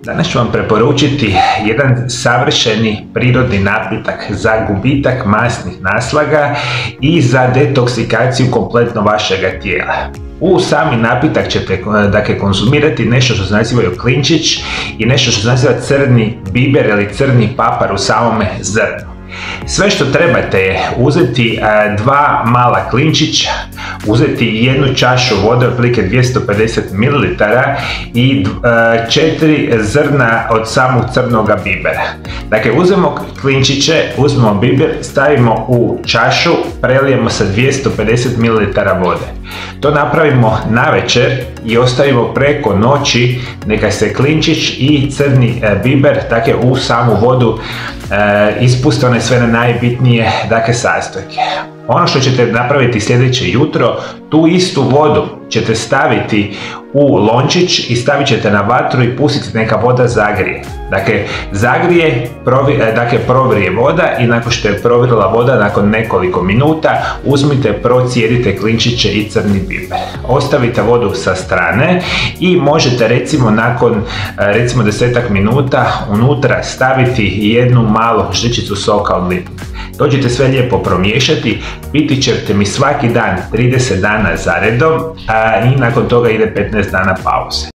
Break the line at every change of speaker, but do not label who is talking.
Danas ću vam preporučiti jedan savršeni prirodni napitak za gubitak masnih naslaga i za detoksikaciju kompletno vašega tijela. U sami napitak ćete konzumirati nešto što se nazivaju klinčić i nešto što se naziva crni biber ili crni papar u samome zrnu. Sve što trebate je uzeti dva mala klinčića, uzeti jednu čašu vode, otprilike 250 ml i 4 zrna od samog crnoga bibera. Dakle, uzmemo klinčiće, uzmemo biber, stavimo u čašu, prelijemo sa 250 ml vode. To napravimo navečer i ostavimo preko noći neka se klinčić i crni biber u samu vodu ispuste one sve najbitnije sastojke. Ono što ćete napraviti sljedeće jutro, tu istu vodu ćete staviti u lončić i stavit ćete na vatru i pustiti neka voda zagrije. Provrije voda i nakon što je provirila voda, nakon nekoliko minuta, uzmite, procijedite klinčiće i crni biber. Ostavite vodu sa strane i možete nakon 10 minuta unutra staviti jednu malu žličicu soka od limuna. To ćete sve lijepo promiješati, piti ćete mi svaki dan 30 dana zaredom i nakon toga ide 15 dana pauze.